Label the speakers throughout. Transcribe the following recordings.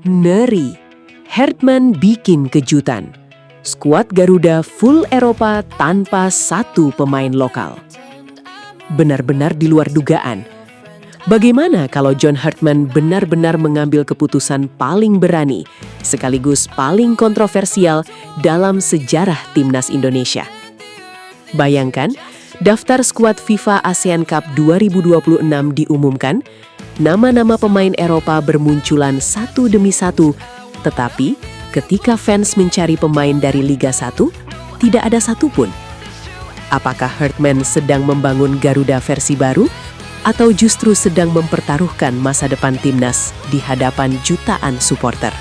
Speaker 1: Ngeri, Hertman bikin kejutan. Skuad Garuda full Eropa tanpa satu pemain lokal. Benar-benar di luar dugaan. Bagaimana kalau John Hertman benar-benar mengambil keputusan paling berani, sekaligus paling kontroversial dalam sejarah Timnas Indonesia? Bayangkan, daftar skuad FIFA ASEAN Cup 2026 diumumkan, nama-nama pemain Eropa bermunculan satu demi satu, tetapi ketika fans mencari pemain dari Liga 1, tidak ada satupun. Apakah Hertman sedang membangun Garuda versi baru, atau justru sedang mempertaruhkan masa depan Timnas di hadapan jutaan supporter?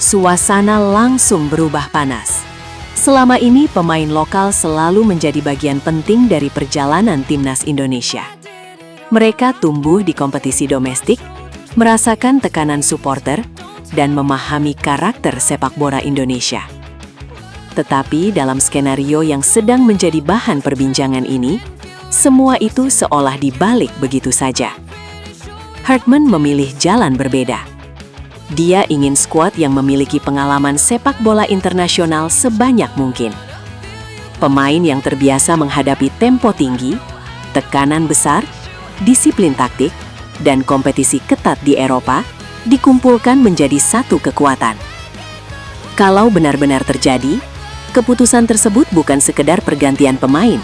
Speaker 1: Suasana langsung berubah panas. Selama ini pemain lokal selalu menjadi bagian penting dari perjalanan Timnas Indonesia. Mereka tumbuh di kompetisi domestik, merasakan tekanan supporter, dan memahami karakter sepak bola Indonesia. Tetapi dalam skenario yang sedang menjadi bahan perbincangan ini, semua itu seolah dibalik begitu saja. Hertman memilih jalan berbeda. Dia ingin skuad yang memiliki pengalaman sepak bola internasional sebanyak mungkin. Pemain yang terbiasa menghadapi tempo tinggi, tekanan besar, disiplin taktik, dan kompetisi ketat di Eropa dikumpulkan menjadi satu kekuatan. Kalau benar-benar terjadi, keputusan tersebut bukan sekedar pergantian pemain.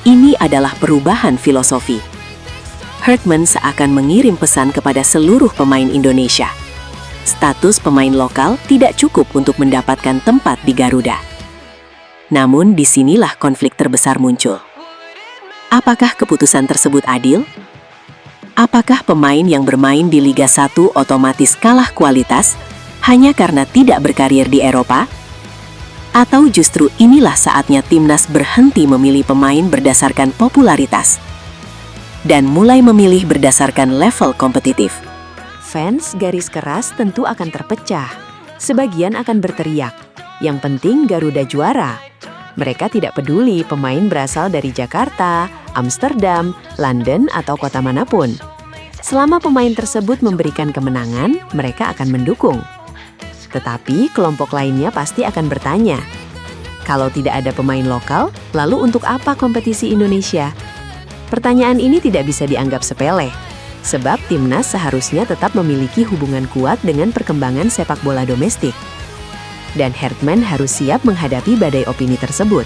Speaker 1: Ini adalah perubahan filosofi. Hertman seakan mengirim pesan kepada seluruh pemain Indonesia. Status pemain lokal tidak cukup untuk mendapatkan tempat di Garuda. Namun disinilah konflik terbesar muncul. Apakah keputusan tersebut adil? Apakah pemain yang bermain di Liga 1 otomatis kalah kualitas hanya karena tidak berkarir di Eropa? Atau justru inilah saatnya Timnas berhenti memilih pemain berdasarkan popularitas dan mulai memilih berdasarkan level kompetitif? Fans garis keras tentu akan terpecah. Sebagian akan berteriak, yang penting Garuda juara. Mereka tidak peduli pemain berasal dari Jakarta, Amsterdam, London, atau kota manapun. Selama pemain tersebut memberikan kemenangan, mereka akan mendukung. Tetapi kelompok lainnya pasti akan bertanya, kalau tidak ada pemain lokal, lalu untuk apa kompetisi Indonesia? Pertanyaan ini tidak bisa dianggap sepele. Sebab Timnas seharusnya tetap memiliki hubungan kuat dengan perkembangan sepak bola domestik. Dan Hertman harus siap menghadapi badai opini tersebut.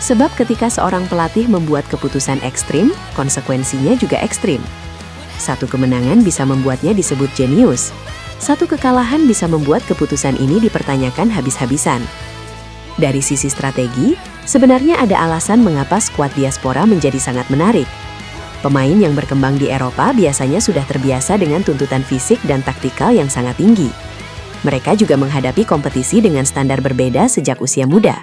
Speaker 1: Sebab ketika seorang pelatih membuat keputusan ekstrim, konsekuensinya juga ekstrim. Satu kemenangan bisa membuatnya disebut jenius. Satu kekalahan bisa membuat keputusan ini dipertanyakan habis-habisan. Dari sisi strategi, sebenarnya ada alasan mengapa skuad diaspora menjadi sangat menarik. Pemain yang berkembang di Eropa biasanya sudah terbiasa dengan tuntutan fisik dan taktikal yang sangat tinggi. Mereka juga menghadapi kompetisi dengan standar berbeda sejak usia muda.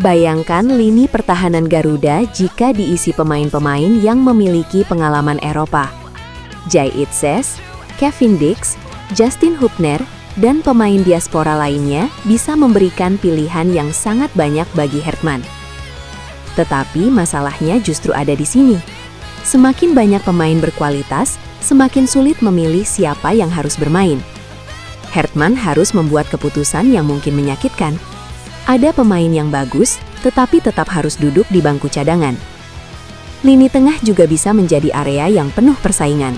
Speaker 1: Bayangkan lini pertahanan Garuda jika diisi pemain-pemain yang memiliki pengalaman Eropa. Jay Itzes, Kevin Dix, Justin Hubner, dan pemain diaspora lainnya bisa memberikan pilihan yang sangat banyak bagi Hertman. Tetapi masalahnya justru ada di sini. Semakin banyak pemain berkualitas, semakin sulit memilih siapa yang harus bermain. Hertman harus membuat keputusan yang mungkin menyakitkan. Ada pemain yang bagus, tetapi tetap harus duduk di bangku cadangan. Lini tengah juga bisa menjadi area yang penuh persaingan.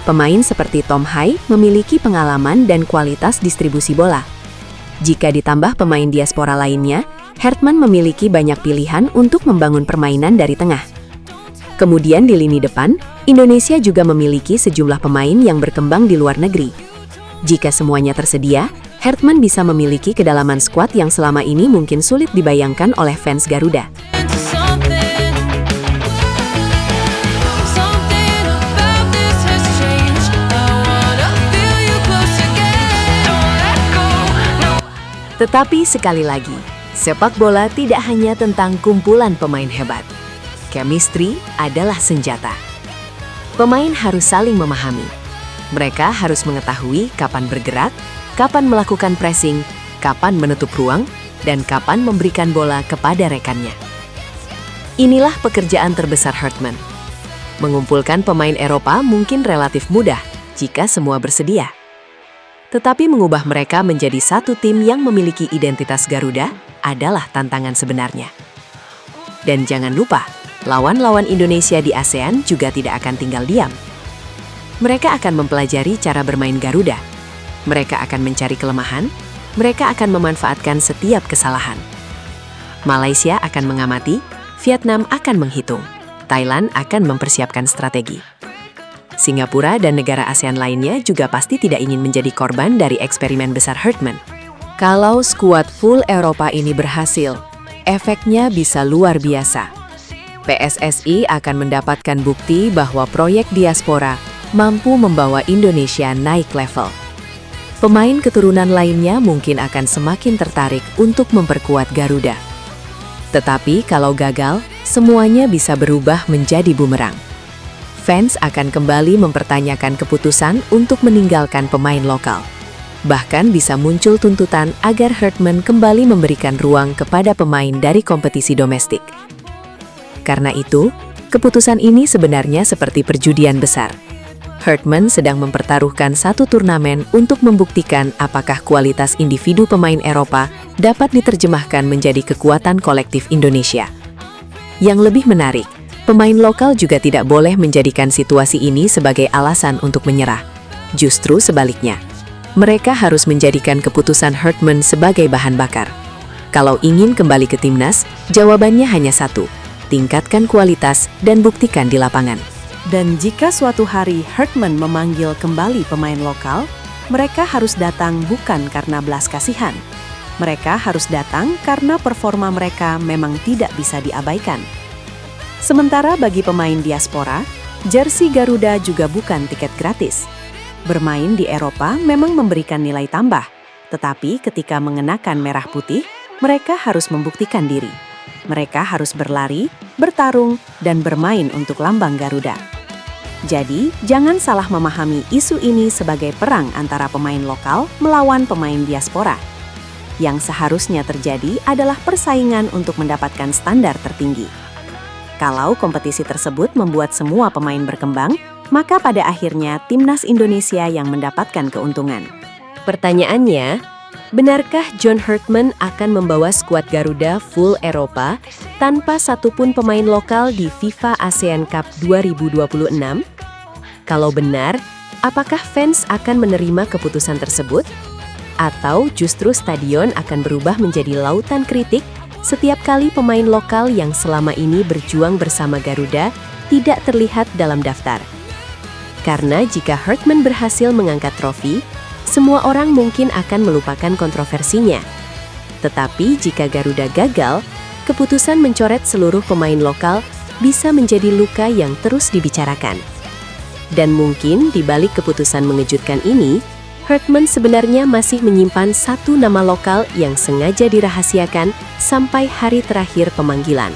Speaker 1: Pemain seperti Tom Hai memiliki pengalaman dan kualitas distribusi bola. Jika ditambah pemain diaspora lainnya, Hertman memiliki banyak pilihan untuk membangun permainan dari tengah. Kemudian di lini depan, Indonesia juga memiliki sejumlah pemain yang berkembang di luar negeri. Jika semuanya tersedia, Hertman bisa memiliki kedalaman skuad yang selama ini mungkin sulit dibayangkan oleh fans Garuda. Tetapi sekali lagi, sepak bola tidak hanya tentang kumpulan pemain hebat. Chemistry adalah senjata. Pemain harus saling memahami. Mereka harus mengetahui kapan bergerak, kapan melakukan pressing, kapan menutup ruang, dan kapan memberikan bola kepada rekannya. Inilah pekerjaan terbesar Hartman. Mengumpulkan pemain Eropa mungkin relatif mudah jika semua bersedia. Tetapi mengubah mereka menjadi satu tim yang memiliki identitas Garuda adalah tantangan sebenarnya. Dan jangan lupa, lawan-lawan Indonesia di ASEAN juga tidak akan tinggal diam. Mereka akan mempelajari cara bermain Garuda. Mereka akan mencari kelemahan, mereka akan memanfaatkan setiap kesalahan. Malaysia akan mengamati, Vietnam akan menghitung, Thailand akan mempersiapkan strategi. Singapura dan negara ASEAN lainnya juga pasti tidak ingin menjadi korban dari eksperimen besar Hartman. Kalau skuad full Eropa ini berhasil, efeknya bisa luar biasa. PSSI akan mendapatkan bukti bahwa proyek diaspora mampu membawa Indonesia naik level. Pemain keturunan lainnya mungkin akan semakin tertarik untuk memperkuat Garuda. Tetapi kalau gagal, semuanya bisa berubah menjadi bumerang. Fans akan kembali mempertanyakan keputusan untuk meninggalkan pemain lokal. Bahkan bisa muncul tuntutan agar Hartman kembali memberikan ruang kepada pemain dari kompetisi domestik. Karena itu, keputusan ini sebenarnya seperti perjudian besar. Hartman sedang mempertaruhkan satu turnamen untuk membuktikan apakah kualitas individu pemain Eropa dapat diterjemahkan menjadi kekuatan kolektif Indonesia. Yang lebih menarik, pemain lokal juga tidak boleh menjadikan situasi ini sebagai alasan untuk menyerah. Justru sebaliknya, mereka harus menjadikan keputusan Hartman sebagai bahan bakar. Kalau ingin kembali ke timnas, jawabannya hanya satu: tingkatkan kualitas dan buktikan di lapangan. Dan jika suatu hari Hartman memanggil kembali pemain lokal, mereka harus datang bukan karena belas kasihan. Mereka harus datang karena performa mereka memang tidak bisa diabaikan. Sementara bagi pemain diaspora, jersey Garuda juga bukan tiket gratis. Bermain di Eropa memang memberikan nilai tambah, tetapi ketika mengenakan merah putih, mereka harus membuktikan diri. Mereka harus berlari, bertarung, dan bermain untuk lambang Garuda. Jadi, jangan salah memahami isu ini sebagai perang antara pemain lokal melawan pemain diaspora. Yang seharusnya terjadi adalah persaingan untuk mendapatkan standar tertinggi. Kalau kompetisi tersebut membuat semua pemain berkembang, maka pada akhirnya timnas Indonesia yang mendapatkan keuntungan. Pertanyaannya, benarkah John Hartman akan membawa skuad Garuda full Eropa tanpa satupun pemain lokal di FIFA ASEAN Cup 2026? Kalau benar, apakah fans akan menerima keputusan tersebut? Atau justru stadion akan berubah menjadi lautan kritik setiap kali pemain lokal yang selama ini berjuang bersama Garuda tidak terlihat dalam daftar? Karena jika Hartman berhasil mengangkat trofi, semua orang mungkin akan melupakan kontroversinya. Tetapi jika Garuda gagal, keputusan mencoret seluruh pemain lokal bisa menjadi luka yang terus dibicarakan. Dan mungkin di balik keputusan mengejutkan ini, Hartman sebenarnya masih menyimpan satu nama lokal yang sengaja dirahasiakan sampai hari terakhir pemanggilan.